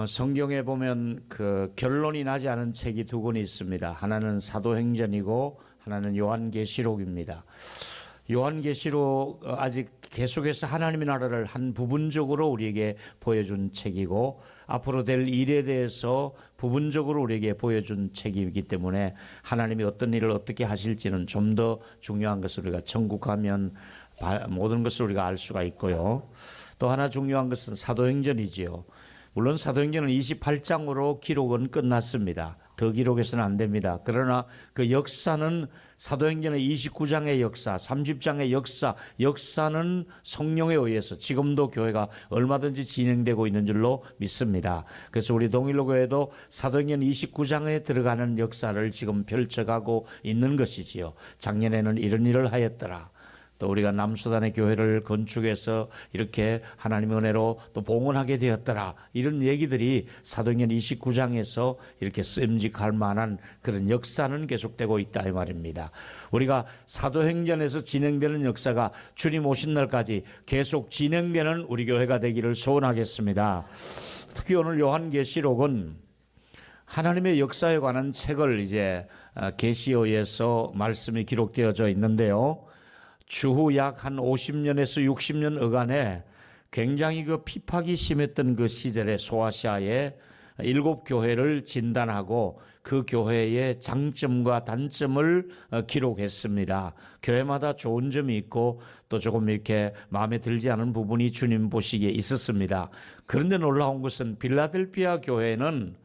성경에 보면 그 결론이 나지 않은 책이 두 권이 있습니다. 하나는 사도행전이고 하나는 요한계시록입니다. 요한계시록 아직 계속해서 하나님의 나라를 한 부분적으로 우리에게 보여준 책이고 앞으로 될 일에 대해서 부분적으로 우리에게 보여준 책이기 때문에 하나님이 어떤 일을 어떻게 하실지는 좀 더 중요한 것을 우리가 천국 가면 모든 것을 우리가 알 수가 있고요. 또 하나 중요한 것은 사도행전이지요. 물론 사도행전은 28장으로 기록은 끝났습니다. 더 기록해서는 안 됩니다. 그러나 그 역사는 사도행전의 29장의 역사, 30장의 역사는 성령에 의해서 지금도 교회가 얼마든지 진행되고 있는 줄로 믿습니다. 그래서 우리 동일로교회도 사도행전 29장에 들어가는 역사를 지금 펼쳐가고 있는 것이지요. 작년에는 이런 일을 하였더라. 또 우리가 남수단의 교회를 건축해서 이렇게 하나님의 은혜로 또 봉헌하게 되었더라. 이런 얘기들이 사도행전 29장에서 이렇게 쓰임직할 만한 그런 역사는 계속되고 있다 이 말입니다. 우리가 사도행전에서 진행되는 역사가 주님 오신 날까지 계속 진행되는 우리 교회가 되기를 소원하겠습니다. 특히 오늘 요한계시록은 하나님의 역사에 관한 책을 이제 계시어에서 말씀이 기록되어져 있는데요. 추후 약 한 50년에서 60년 어간에 굉장히 그 핍박이 심했던 그 시절에 소아시아에 7교회를 진단하고 그 교회의 장점과 단점을 기록했습니다. 교회마다 좋은 점이 있고 또 조금 이렇게 마음에 들지 않은 부분이 주님 보시기에 있었습니다. 그런데 놀라운 것은 빌라델피아 교회는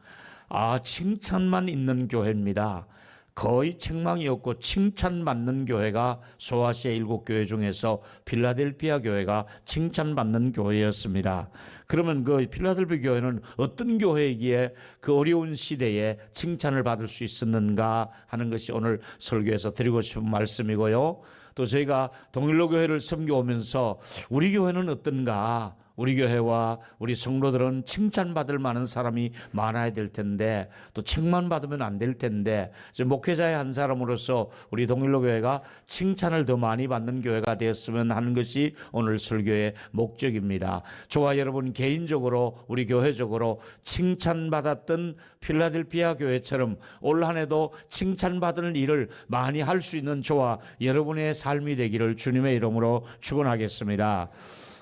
칭찬만 있는 교회입니다. 거의 책망이 없고 칭찬받는 교회가 소아시아 7교회 중에서 필라델피아 교회가 칭찬받는 교회였습니다. 그러면 그 필라델피아 교회는 어떤 교회이기에 그 어려운 시대에 칭찬을 받을 수 있었는가 하는 것이 오늘 설교에서 드리고 싶은 말씀이고요. 또 저희가 동일로교회를 섬겨오면서 우리 교회는 어떤가? 우리 교회와 우리 성도들은 칭찬받을 만한 사람이 많아야 될 텐데 또 책만 받으면 안 될 텐데 목회자의 한 사람으로서 우리 동일로교회가 칭찬을 더 많이 받는 교회가 되었으면 하는 것이 오늘 설교의 목적입니다. 저와 여러분 개인적으로 우리 교회적으로 칭찬받았던 필라델피아 교회처럼 올 한 해도 칭찬받을 일을 많이 할 수 있는 저와 여러분의 삶이 되기를 주님의 이름으로 축원하겠습니다.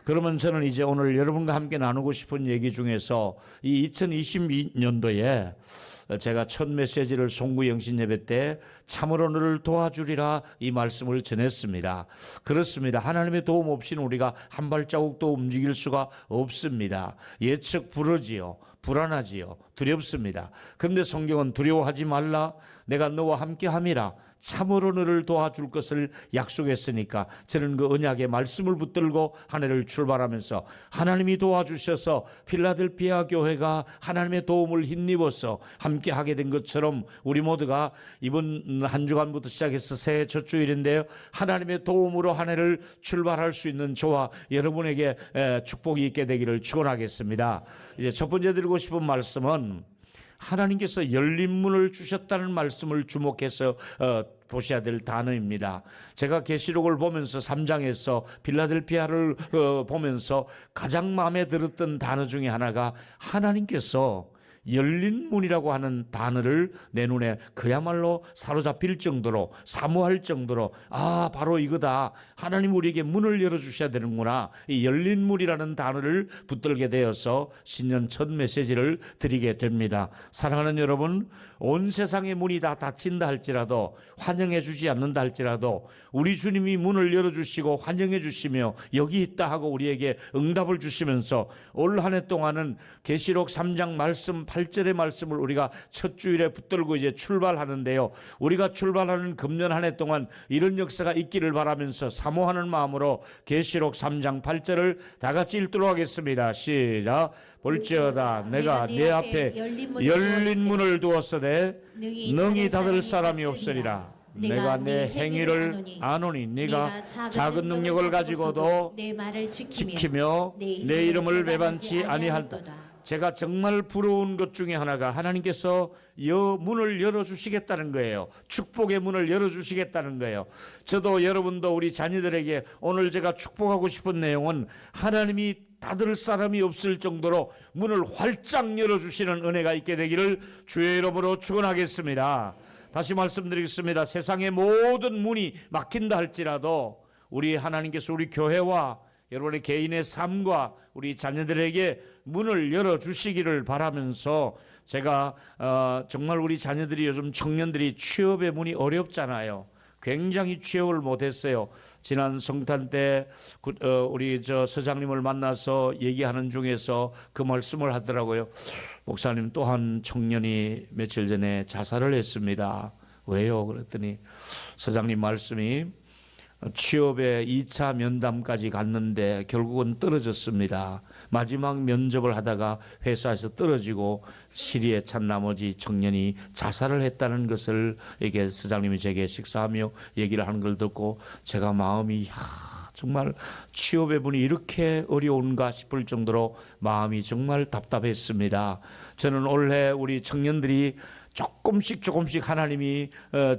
그러면 저는 이제 오늘 여러분과 함께 나누고 싶은 얘기 중에서 이 2022년도에 제가 첫 메시지를 송구 영신 예배 때 참으로 너를 도와주리라 이 말씀을 전했습니다. 그렇습니다. 하나님의 도움 없이는 우리가 한 발자국도 움직일 수가 없습니다. 예측 불허지요. 불안하지요. 두렵습니다. 그런데 성경은 두려워하지 말라. 내가 너와 함께 함이라. 참으로 너를 도와줄 것을 약속했으니까 저는 그 언약의 말씀을 붙들고 한 해를 출발하면서 하나님이 도와주셔서 필라델피아 교회가 하나님의 도움을 힘입어서 함께 하게 된 것처럼 우리 모두가 이번 한 주간부터 시작해서 새해 첫 주일인데요. 하나님의 도움으로 한 해를 출발할 수 있는 저와 여러분에게 축복이 있게 되기를 축원하겠습니다. 이제 첫 번째 드리고 싶은 말씀은 하나님께서 열린 문을 주셨다는 말씀을 주목해서 보셔야 될 단어입니다. 제가 계시록을 보면서 3장에서 필라델피아를 보면서 가장 마음에 들었던 단어 중에 하나가 하나님께서 열린 문이라고 하는 단어를 내 눈에 그야말로 사로잡힐 정도로 사모할 정도로 바로 이거다. 하나님 우리에게 문을 열어주셔야 되는구나. 이 열린 문이라는 단어를 붙들게 되어서 신년 첫 메시지를 드리게 됩니다. 사랑하는 여러분, 온 세상의 문이 다 닫힌다 할지라도 환영해 주지 않는다 할지라도 우리 주님이 문을 열어주시고 환영해 주시며 여기 있다 하고 우리에게 응답을 주시면서 올 한 해 동안은 계시록 3장 말씀 8절의 말씀을 우리가 첫 주일에 붙들고 이제 출발하는데요. 우리가 출발하는 금년 한 해 동안 이런 역사가 있기를 바라면서 사모하는 마음으로 계시록 3장 8절을 다 같이 읽도록 하겠습니다. 시작. 볼지어다 내가 네 앞에 열린 문을 두었으되 능히 닫을 사람이 없으리라. 내가 내 행위를 아노니 네가 작은 능력을 가지고도 내 말을 지키며 내 이름을 배반치 아니한다. 제가 정말 부러운 것 중에 하나가 하나님께서 문을 열어주시겠다는 거예요. 축복의 문을 열어주시겠다는 거예요. 저도 여러분도 우리 자녀들에게 오늘 제가 축복하고 싶은 내용은 하나님이 닫을 사람이 없을 정도로 문을 활짝 열어주시는 은혜가 있게 되기를 주의 이름으로 축원하겠습니다. 다시 말씀드리겠습니다. 세상의 모든 문이 막힌다 할지라도 우리 하나님께서 우리 교회와 여러분의 개인의 삶과 우리 자녀들에게 문을 열어주시기를 바라면서 제가 정말 우리 자녀들이 요즘 청년들이 취업의 문이 어렵잖아요. 굉장히 취업을 못했어요. 지난 성탄 때 우리 서장님을 만나서 얘기하는 중에서 그 말씀을 하더라고요. 목사님, 또한 청년이 며칠 전에 자살을 했습니다. 왜요? 그랬더니 서장님 말씀이 취업에 2차 면담까지 갔는데 결국은 떨어졌습니다. 마지막 면접을 하다가 회사에서 떨어지고 실의에 찬 나머지 청년이 자살을 했다는 것을 이게 서장님이 제게 식사하며 얘기를 하는 걸 듣고 제가 마음이 정말 취업의 문이 이렇게 어려운가 싶을 정도로 마음이 정말 답답했습니다. 저는 올해 우리 청년들이 조금씩 하나님이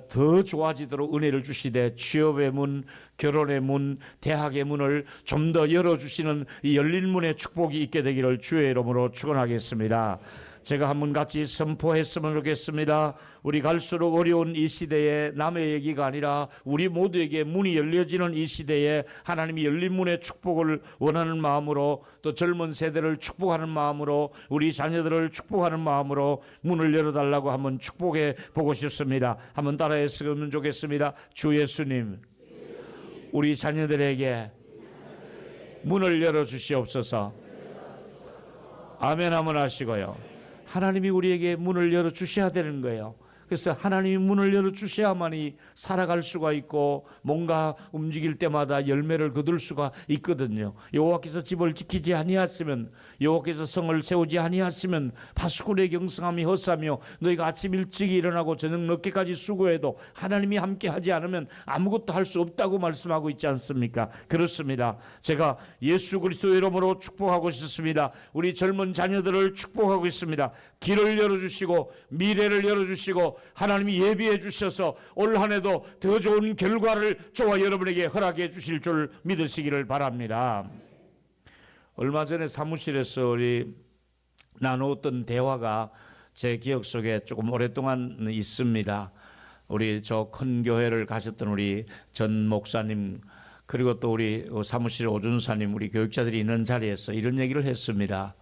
더 좋아지도록 은혜를 주시되 취업의 문, 결혼의 문, 대학의 문을 좀 더 열어주시는 이 열린 문의 축복이 있게 되기를 주의 이름으로 축원하겠습니다. 제가 한번 같이 선포했으면 좋겠습니다. 우리 갈수록 어려운 이 시대에 남의 얘기가 아니라 우리 모두에게 문이 열려지는 이 시대에 하나님이 열린 문의 축복을 원하는 마음으로, 또 젊은 세대를 축복하는 마음으로, 우리 자녀들을 축복하는 마음으로 문을 열어달라고 한번 축복해 보고 싶습니다. 한번 따라했으면 좋겠습니다. 주 예수님, 우리 자녀들에게 문을 열어주시옵소서. 아멘 한번 하시고요. 하나님이 우리에게 문을 열어주셔야 되는 거예요. 그래서 하나님이 문을 열어주셔야만이 살아갈 수가 있고 뭔가 움직일 때마다 열매를 거둘 수가 있거든요. 여호와께서 집을 지키지 아니하시면, 여호와께서 성을 세우지 아니하시면 파수꾼의 경성함이 헛사며 너희가 아침 일찍 일어나고 저녁 늦게까지 수고해도 하나님이 함께 하지 않으면 아무것도 할 수 없다고 말씀하고 있지 않습니까? 그렇습니다. 제가 예수 그리스도 이름으로 축복하고 싶습니다. 우리 젊은 자녀들을 축복하고 있습니다. 길을 열어주시고 미래를 열어주시고 하나님이 예비해 주셔서 올 한 해도 더 좋은 결과를 저와 여러분에게 허락해 주실 줄 믿으시기를 바랍니다. 얼마 전에 사무실에서 우리 나누었던 대화가 제 기억 속에 조금 오랫동안 있습니다. 우리 저 큰 교회를 가셨던 우리 전 목사님, 그리고 또 우리 사무실 오준사님, 우리 교육자들이 있는 자리에서 이런 얘기를 했습니다.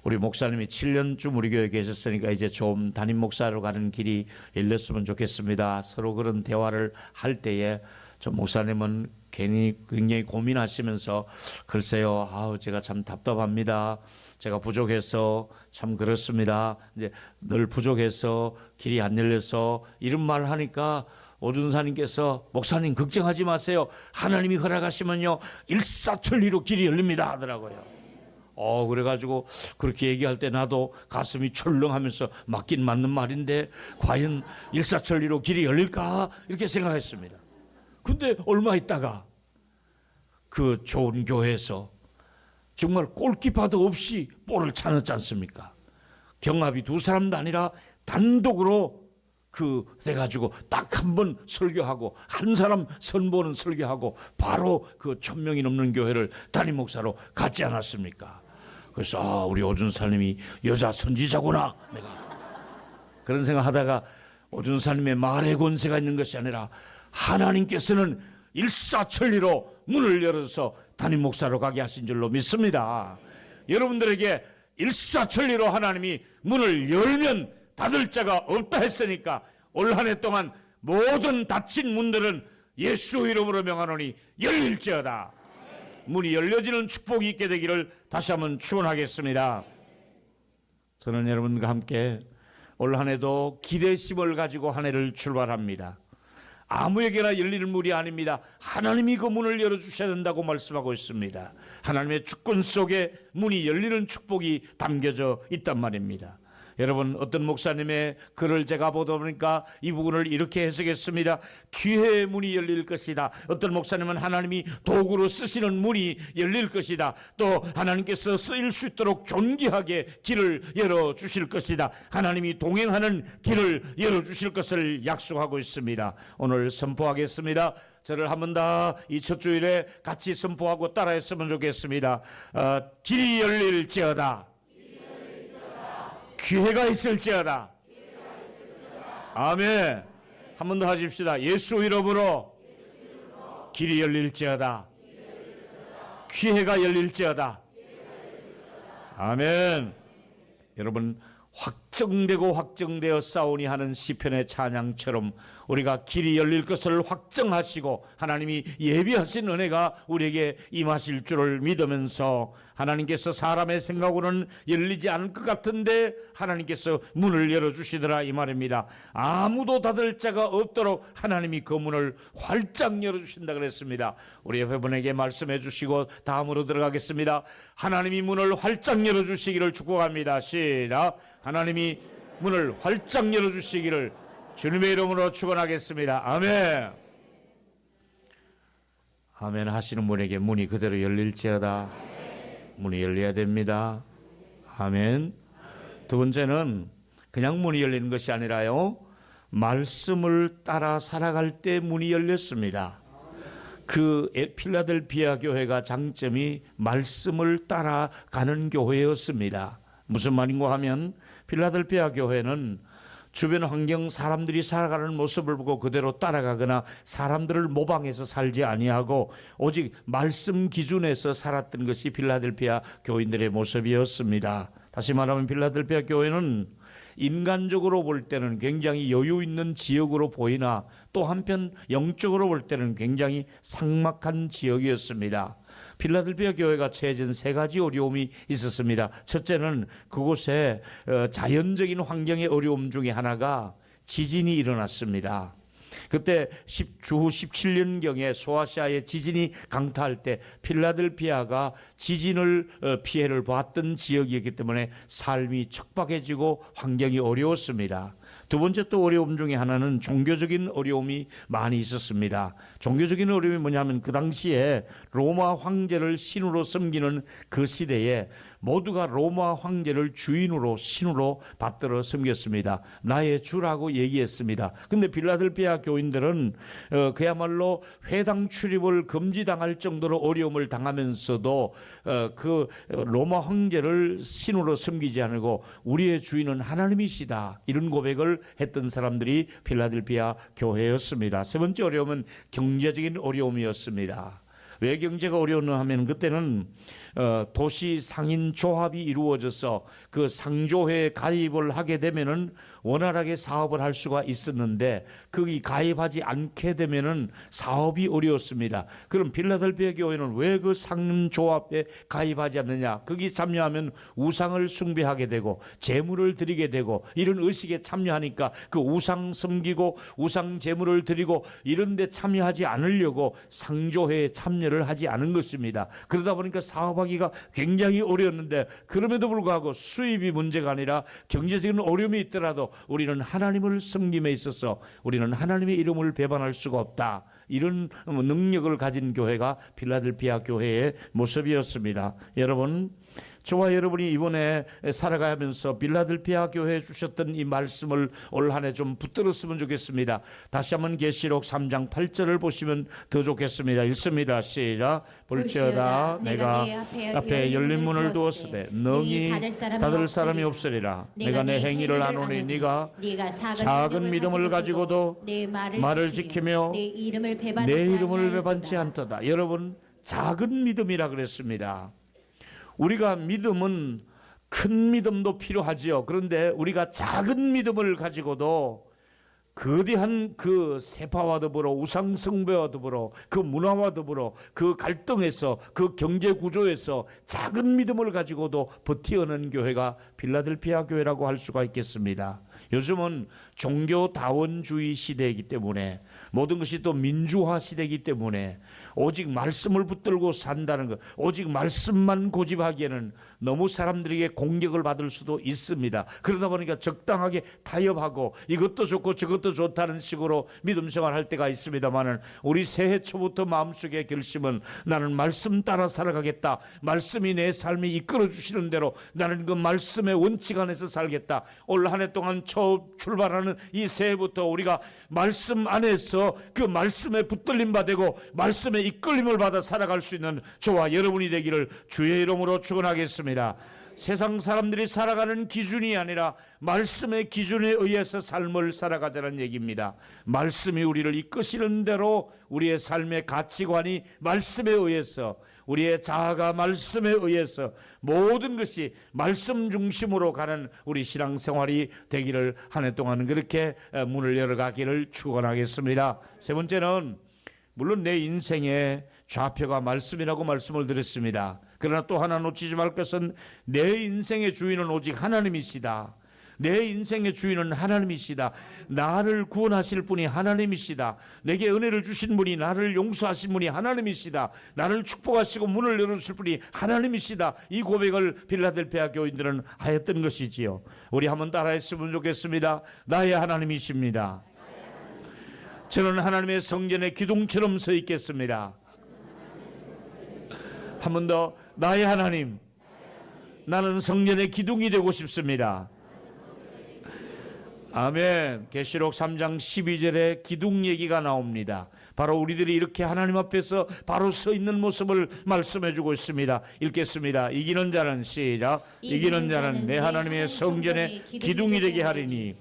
우리 목사님이 7년쯤 우리 교회에 계셨으니까 이제 좀 담임 목사로 가는 길이 열렸으면 좋겠습니다. 서로 그런 대화를 할 때에 저 목사님은 굉장히 고민하시면서 글쎄요, 제가 참 답답합니다. 제가 부족해서 참 그렇습니다. 이제 늘 부족해서 길이 안 열려서 이런 말을 하니까 오준사님께서 목사님 걱정하지 마세요. 하나님이 허락하시면요 일사천리로 길이 열립니다 하더라고요. 그래가지고 그렇게 얘기할 때 나도 가슴이 철렁하면서 맞긴 맞는 말인데 과연 일사천리로 길이 열릴까 이렇게 생각했습니다. 근데 얼마 있다가 그 좋은 교회에서 정말 골키퍼도 없이 볼을 차였지 않습니까? 경합이 두 사람도 아니라 단독으로 돼가지고 딱 한 번 설교하고 한 사람 선보는 설교하고 바로 그 1000명이 넘는 교회를 담임 목사로 갔지 않았습니까? 그래서 우리 오준사님이 여자 선지자구나, 내가 그런 생각하다가 오준사님의 말의 권세가 있는 것이 아니라 하나님께서는 일사천리로 문을 열어서 담임 목사로 가게 하신 줄로 믿습니다. 여러분들에게 일사천리로 하나님이 문을 열면 닫을 자가 없다 했으니까 올 한 해 동안 모든 닫힌 문들은 예수 이름으로 명하노니 열릴지어다. 문이 열려지는 축복이 있게 되기를 다시 한번 축원하겠습니다. 저는 여러분과 함께 올 한 해도 기대심을 가지고 한 해를 출발합니다. 아무에게나 열리는 문이 아닙니다. 하나님이 그 문을 열어주셔야 된다고 말씀하고 있습니다. 하나님의 주권 속에 문이 열리는 축복이 담겨져 있단 말입니다. 여러분, 어떤 목사님의 글을 제가 보다 보니까 이 부분을 이렇게 해석했습니다. 기회의 문이 열릴 것이다. 어떤 목사님은 하나님이 도구로 쓰시는 문이 열릴 것이다. 또 하나님께서 쓰일 수 있도록 존귀하게 길을 열어주실 것이다. 하나님이 동행하는 길을 열어주실 것을 약속하고 있습니다. 오늘 선포하겠습니다. 저를 한 번 더 이 첫 주일에 같이 선포하고 따라했으면 좋겠습니다. 길이 열릴지어다. 기회가 있을지어다. 아멘. 한 번 더 하십시다. 예수 이름으로 길이 열릴지어다. 기회가 열릴지어다. 아멘. 여러분, 확정되고 확정되어 싸우니 하는 시편의 찬양처럼 우리가 길이 열릴 것을 확정하시고 하나님이 예비하신 은혜가 우리에게 임하실 줄을 믿으면서 하나님께서 사람의 생각으로는 열리지 않을 것 같은데 하나님께서 문을 열어주시더라 이 말입니다. 아무도 닫을 자가 없도록 하나님이 그 문을 활짝 열어주신다 그랬습니다. 우리 옆에분에게 말씀해 주시고 다음으로 들어가겠습니다. 하나님이 문을 활짝 열어주시기를 축복합니다. 시작. 하나님이 문을 활짝 열어주시기를 주님의 이름으로 축원하겠습니다. 아멘. 아멘 하시는 분에게 문이 그대로 열릴지어다. 문이 열려야 됩니다. 아멘. 두 번째는 그냥 문이 열리는 것이 아니라요, 말씀을 따라 살아갈 때 문이 열렸습니다. 그 필라델피아 교회가 장점이 말씀을 따라가는 교회였습니다. 무슨 말인가 하면 필라델피아 교회는 주변 환경 사람들이 살아가는 모습을 보고 그대로 따라가거나 사람들을 모방해서 살지 아니하고 오직 말씀 기준에서 살았던 것이 필라델피아 교인들의 모습이었습니다. 다시 말하면 필라델피아 교회는 인간적으로 볼 때는 굉장히 여유 있는 지역으로 보이나 또 한편 영적으로 볼 때는 굉장히 삭막한 지역이었습니다. 필라델피아 교회가 처해진 세 가지 어려움이 있었습니다. 첫째는 그곳에 자연적인 환경의 어려움 중에 하나가 지진이 일어났습니다. 그때 주후 17년경에 소아시아의 지진이 강타할 때 필라델피아가 지진을 피해를 봤던 지역이었기 때문에 삶이 척박해지고 환경이 어려웠습니다. 두 번째 또 어려움 중에 하나는 종교적인 어려움이 많이 있었습니다. 종교적인 어려움이 뭐냐면 그 당시에 로마 황제를 신으로 섬기는 그 시대에 모두가 로마 황제를 주인으로 신으로 받들어 섬겼습니다. 나의 주라고 얘기했습니다. 근데 필라델피아 교인들은 그야말로 회당 출입을 금지당할 정도로 어려움을 당하면서도 그 로마 황제를 신으로 섬기지 않고 우리의 주인은 하나님이시다, 이런 고백을 했던 사람들이 필라델피아 교회였습니다. 세 번째 어려움은 경제적인 어려움이었습니다. 왜 경제가 어려웠냐 하면 그때는 도시 상인 조합이 이루어져서 그 상조회에 가입을 하게 되면은 원활하게 사업을 할 수가 있었는데 거기 가입하지 않게 되면은 사업이 어려웠습니다. 그럼 필라델피아 교회는 왜 그 상조합에 가입하지 않느냐? 거기 참여하면 우상을 숭배하게 되고 제물을 드리게 되고 이런 의식에 참여하니까 그 우상 섬기고 우상 제물을 드리고 이런 데 참여하지 않으려고 상조회에 참여를 하지 않은 것입니다. 그러다 보니까 사업하기가 굉장히 어려웠는데 그럼에도 불구하고 수입이 문제가 아니라 경제적인 어려움이 있더라도 우리는 하나님을 섬김에 있어서 우리는 하나님의 이름을 배반할 수가 없다, 이런 능력을 가진 교회가 필라델피아 교회의 모습이었습니다. 여러분, 저와 여러분이 이번에 살아가면서 필라델피아 교회에 주셨던 이 말씀을 올 한 해 좀 붙들었으면 좋겠습니다. 다시 한번 계시록 3장 8절을 보시면 더 좋겠습니다. 읽습니다. 시작. 볼지어다 내가 네 앞에 열린 문을 두었으되 능히 닫을 사람이 없으리라. 내가 내 행위를 아노니 네가 작은 믿음을 가지고도 내 말을 지키며 내 이름을 배반치 않도다. 여러분, 작은 믿음이라 그랬습니다. 우리가 믿음은 큰 믿음도 필요하지요. 그런데 우리가 작은 믿음을 가지고도 거대한 그 세파와 더불어 우상 숭배와 더불어 그 문화와 더불어 그 갈등에서 그 경제 구조에서 작은 믿음을 가지고도 버티어는 교회가 필라델피아 교회라고 할 수가 있겠습니다. 요즘은 종교다원주의 시대이기 때문에 모든 것이 또 민주화 시대이기 때문에 오직 말씀을 붙들고 산다는 것, 오직 말씀만 고집하기에는 너무 사람들에게 공격을 받을 수도 있습니다. 그러다 보니까 적당하게 타협하고 이것도 좋고 저것도 좋다는 식으로 믿음 생활할 때가 있습니다만은, 우리 새해 초부터 마음속의 결심은 나는 말씀 따라 살아가겠다. 말씀이 내 삶이 이끌어 주시는 대로 나는 그 말씀의 원칙 안에서 살겠다. 올 한 해 동안 출발하는 이 새해부터 우리가 말씀 안에서 그 말씀에 붙들림 받고 말씀의 이끌림을 받아 살아갈 수 있는 저와 여러분이 되기를 주의 이름으로 축원하겠습니다. 세상 사람들이 살아가는 기준이 아니라 말씀의 기준에 의해서 삶을 살아가자는 얘기입니다. 말씀이 우리를 이끄시는 대로 우리의 삶의 가치관이 말씀에 의해서, 우리의 자아가 말씀에 의해서 모든 것이 말씀 중심으로 가는 우리 신앙생활이 되기를 한 해 동안 그렇게 문을 열어가기를 축원하겠습니다. 세 번째는 물론 내 인생의 좌표가 말씀이라고 말씀을 드렸습니다. 그러나 또 하나 놓치지 말 것은 내 인생의 주인은 오직 하나님이시다. 내 인생의 주인은 하나님이시다. 나를 구원하실 분이 하나님이시다. 내게 은혜를 주신 분이, 나를 용서하신 분이 하나님이시다. 나를 축복하시고 문을 열어주실 분이 하나님이시다. 이 고백을 필라델피아 교인들은 하였던 것이지요. 우리 한번 따라했으면 좋겠습니다. 나의 하나님이십니다. 저는 하나님의 성전의 기둥처럼 서 있겠습니다. 한 번 더, 나의 하나님, 나는 성전의 기둥이 되고 싶습니다. 아멘. 계시록 3장 12절에 기둥 얘기가 나옵니다. 바로 우리들이 이렇게 하나님 앞에서 바로 서 있는 모습을 말씀해 주고 있습니다. 읽겠습니다. 이기는 자는, 시작, 이기는 자는 내 하나님의 성전의 기둥이 되게 하리니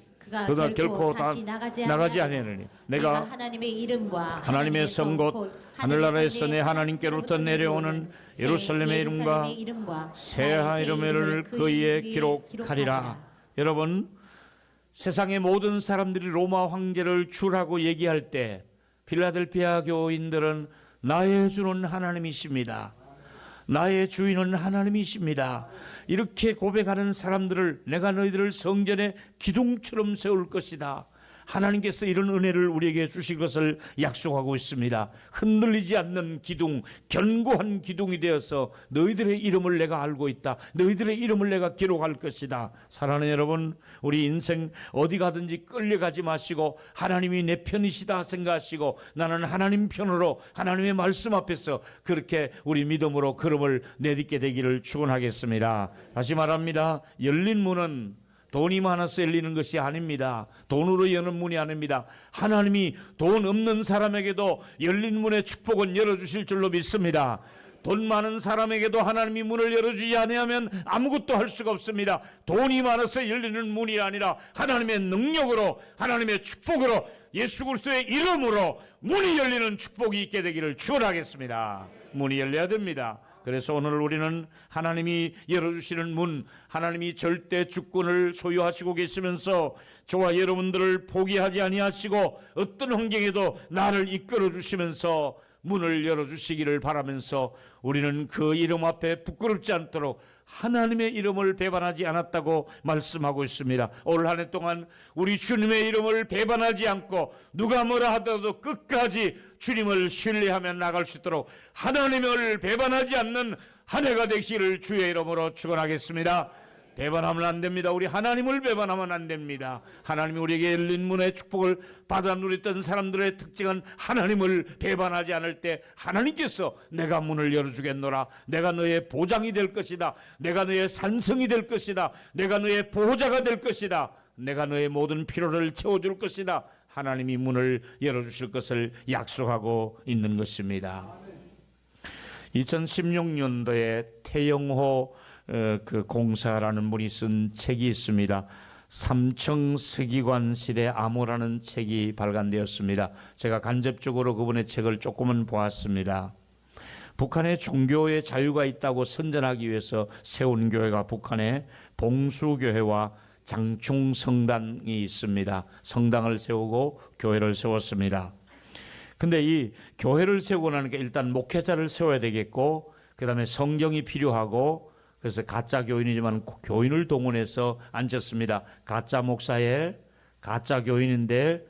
그가 결코 다시 나가지 아니하느니 내가 하나님의 이름과 하나님의 성 곧 하늘나라에서 내 하나님께로부터 내려오는 예루살렘의 이름과 새하 이름을 그이에 기록하리라. 여러분, 세상의 모든 사람들이 로마 황제를 주라고 얘기할 때 필라델피아 교인들은 나의 주는 하나님이십니다. 나의 주인은 하나님이십니다. 이렇게 고백하는 사람들을 내가 너희들을 성전의 기둥처럼 세울 것이다. 하나님께서 이런 은혜를 우리에게 주실 것을 약속하고 있습니다. 흔들리지 않는 기둥, 견고한 기둥이 되어서 너희들의 이름을 내가 알고 있다. 너희들의 이름을 내가 기록할 것이다. 사랑하는 여러분, 우리 인생 어디 가든지 끌려가지 마시고 하나님이 내 편이시다 생각하시고 나는 하나님 편으로 하나님의 말씀 앞에서 그렇게 우리 믿음으로 걸음을 내딛게 되기를 축원하겠습니다. 다시 말합니다. 열린 문은 돈이 많아서 열리는 것이 아닙니다. 돈으로 여는 문이 아닙니다. 하나님이 돈 없는 사람에게도 열린 문의 축복은 열어주실 줄로 믿습니다. 돈 많은 사람에게도 하나님이 문을 열어주지 아니하면 아무것도 할 수가 없습니다. 돈이 많아서 열리는 문이 아니라 하나님의 능력으로, 하나님의 축복으로, 예수 그리스도의 이름으로 문이 열리는 축복이 있게 되기를 축원하겠습니다. 문이 열려야 됩니다. 그래서 오늘 우리는 하나님이 열어주시는 문, 하나님이 절대 주권을 소유하시고 계시면서 저와 여러분들을 포기하지 아니하시고 어떤 환경에도 나를 이끌어 주시면서 문을 열어주시기를 바라면서 우리는 그 이름 앞에 부끄럽지 않도록 하나님의 이름을 배반하지 않았다고 말씀하고 있습니다. 올 한 해 동안 우리 주님의 이름을 배반하지 않고 누가 뭐라 하더라도 끝까지 주님을 신뢰하며 나갈 수 있도록 하나님을 배반하지 않는 한 해가 되시기를 주의 이름으로 축원하겠습니다. 배반하면 안 됩니다. 우리 하나님을 배반하면 안 됩니다. 하나님이 우리에게 열린 문의 축복을 받아 누렸던 사람들의 특징은 하나님을 배반하지 않을 때 하나님께서 내가 문을 열어주겠노라. 내가 너의 보장이 될 것이다. 내가 너의 산성이 될 것이다. 내가 너의 보호자가 될 것이다. 내가 너의 모든 필요를 채워줄 것이다. 하나님이 문을 열어주실 것을 약속하고 있는 것입니다. 2016년도에 태영호 그 공사라는 분이 쓴 책이 있습니다. 3층 서기관실의 암호라는 책이 발간되었습니다. 제가 간접적으로 그분의 책을 조금은 보았습니다. 북한에 종교의 자유가 있다고 선전하기 위해서 세운 교회가 북한에 봉수교회와 장충성당이 있습니다. 성당을 세우고 교회를 세웠습니다. 근데 이 교회를 세우고 나니까 일단 목회자를 세워야 되겠고, 그 다음에 성경이 필요하고, 그래서 가짜 교인이지만 교인을 동원해서 앉혔습니다. 가짜 목사에 가짜 교인인데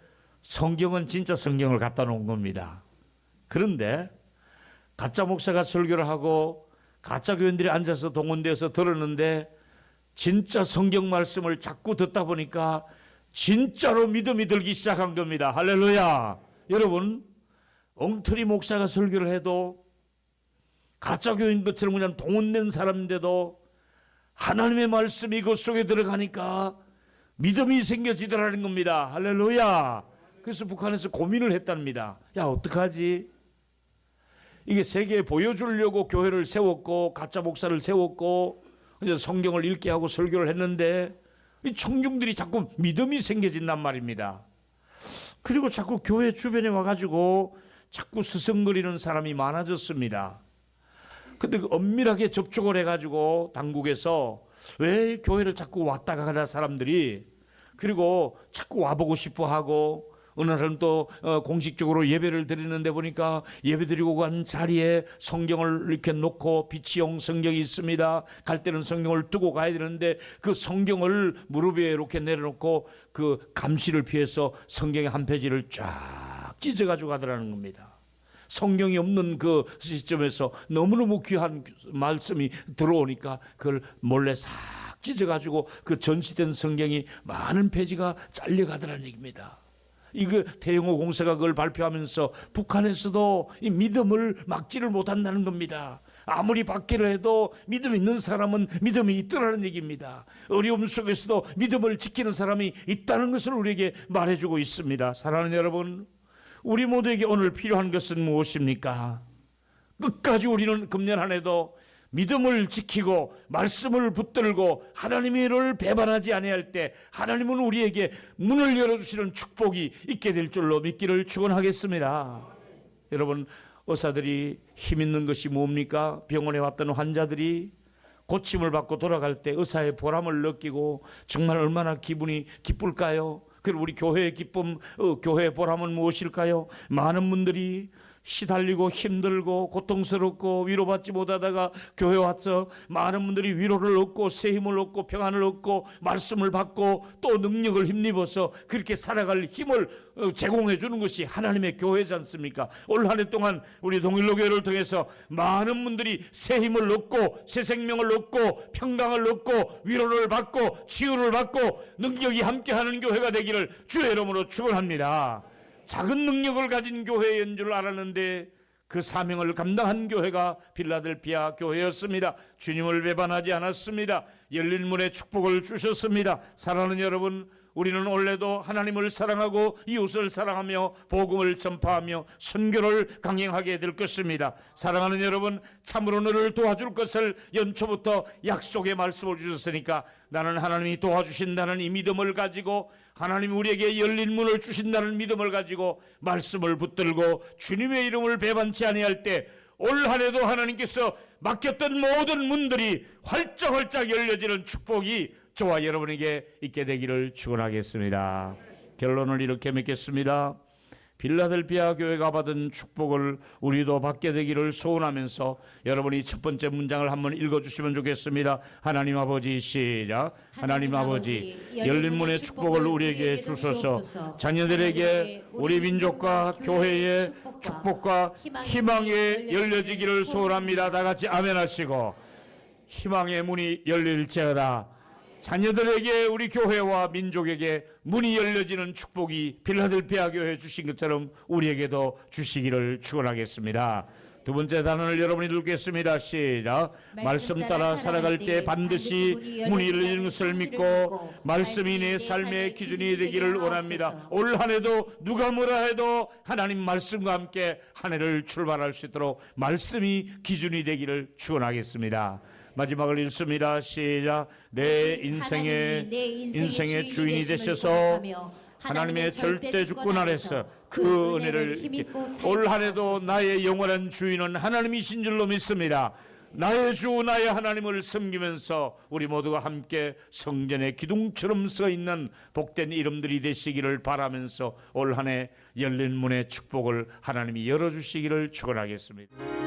성경은 진짜 성경을 갖다 놓은 겁니다. 그런데 가짜 목사가 설교를 하고 가짜 교인들이 앉아서 동원돼서 들었는데 진짜 성경 말씀을 자꾸 듣다 보니까 진짜로 믿음이 들기 시작한 겁니다. 할렐루야. 여러분, 엉터리 목사가 설교를 해도 가짜 교인 것처럼 그냥 동원된 사람인데도 하나님의 말씀이 그 속에 들어가니까 믿음이 생겨지더라는 겁니다. 할렐루야. 그래서 북한에서 고민을 했답니다. 야, 어떡하지? 이게 세계에 보여주려고 교회를 세웠고 가짜 목사를 세웠고 이제 성경을 읽게 하고 설교를 했는데 이 청중들이 자꾸 믿음이 생겨진단 말입니다. 그리고 자꾸 교회 주변에 와가지고 자꾸 스성거리는 사람이 많아졌습니다. 근데 그 엄밀하게 접촉을 해가지고 당국에서 왜 교회를 자꾸 왔다 가는 사람들이 그리고 자꾸 와보고 싶어 하고 어느 날은 또 공식적으로 예배를 드리는데 보니까 예배 드리고 간 자리에 성경을 이렇게 놓고 비치용 성경이 있습니다. 갈 때는 성경을 두고 가야 되는데 그 성경을 무릎 위에 이렇게 내려놓고 그 감시를 피해서 성경의 한 페이지를 쫙 찢어가지고 가더라는 겁니다. 성경이 없는 그 시점에서 너무너무 귀한 말씀이 들어오니까 그걸 몰래 싹 찢어가지고 그 전시된 성경이 많은 페이지가 잘려가더라는 얘기입니다. 이거 태영호 공사가 그걸 발표하면서 북한에서도 이 믿음을 막지를 못한다는 겁니다. 아무리 받기를 해도 믿음 있는 사람은 믿음이 있더라는 얘기입니다. 어려움 속에서도 믿음을 지키는 사람이 있다는 것을 우리에게 말해주고 있습니다. 사랑하는 여러분, 우리 모두에게 오늘 필요한 것은 무엇입니까? 끝까지 우리는 금년 한 해도 믿음을 지키고 말씀을 붙들고 하나님의 일을 배반하지 아니할 때 하나님은 우리에게 문을 열어주시는 축복이 있게 될 줄로 믿기를 축원하겠습니다. 여러분, 의사들이 힘 있는 것이 뭡니까? 병원에 왔던 환자들이 고침을 받고 돌아갈 때 의사의 보람을 느끼고 정말 얼마나 기분이 기쁠까요? 그리고 우리 교회의 기쁨, 교회의 보람은 무엇일까요? 많은 분들이 시달리고 힘들고 고통스럽고 위로받지 못하다가 교회 와서 많은 분들이 위로를 얻고 새 힘을 얻고 평안을 얻고 말씀을 받고 또 능력을 힘입어서 그렇게 살아갈 힘을 제공해 주는 것이 하나님의 교회지 않습니까? 올 한 해 동안 우리 동일로교회를 통해서 많은 분들이 새 힘을 얻고 새 생명을 얻고 평강을 얻고 위로를 받고 치유를 받고 능력이 함께하는 교회가 되기를 주의 이름으로 축원합니다. 작은 능력을 가진 교회인 줄 알았는데 그 사명을 감당한 교회가 필라델피아 교회였습니다. 주님을 배반하지 않았습니다. 열린 문의 축복을 주셨습니다. 사랑하는 여러분, 우리는 원래도 하나님을 사랑하고 이웃을 사랑하며 복음을 전파하며 선교를 강행하게 될 것입니다. 사랑하는 여러분, 참으로 너를 도와줄 것을 연초부터 약속의 말씀을 주셨으니까 나는 하나님이 도와주신다는 이 믿음을 가지고 하나님이 우리에게 열린 문을 주신다는 믿음을 가지고 말씀을 붙들고 주님의 이름을 배반치 아니할 때 올 한 해도 하나님께서 막혔던 모든 문들이 활짝활짝 열려지는 축복이 저와 여러분에게 있게 되기를 축원하겠습니다. 결론을 이렇게 맺겠습니다. 필라델피아 교회가 받은 축복을 우리도 받게 되기를 소원하면서 여러분이 첫 번째 문장을 한번 읽어주시면 좋겠습니다. 하나님 아버지, 시작. 하나님 아버지, 열린 문의 축복을 우리에게 주소서. 자녀들에게 우리 민족과 교회의 축복과 희망에 열려지기를 소원합니다. 다 같이 아멘 하시고, 희망의 문이 열릴지어다. 자녀들에게 우리 교회와 민족에게 문이 열려지는 축복이 필라델피아 교회에 주신 것처럼 우리에게도 주시기를 축원하겠습니다. 두 번째 단원을 여러분이 읽겠습니다. 시작. 말씀 따라 살아갈 때 반드시 문이 열리는 것을 믿고 말씀이 내 삶의 기준이 되기를 원합니다. 올 한 해도 누가 뭐라 해도 하나님 말씀과 함께 한 해를 출발할 수 있도록 말씀이 기준이 되기를 축원하겠습니다. 마지막을 읽습니다. 시작. 내 인생의 주인이 되셔서 하나님의 절대 주권 아래서 그 은혜를 올 한 해도 나의 영원한 주인은 하나님이신 줄로 믿습니다. 나의 주 나의 하나님을 섬기면서 우리 모두가 함께 성전의 기둥처럼 서 있는 복된 이름들이 되시기를 바라면서 올 한 해 열린 문의 축복을 하나님이 열어주시기를 축원하겠습니다.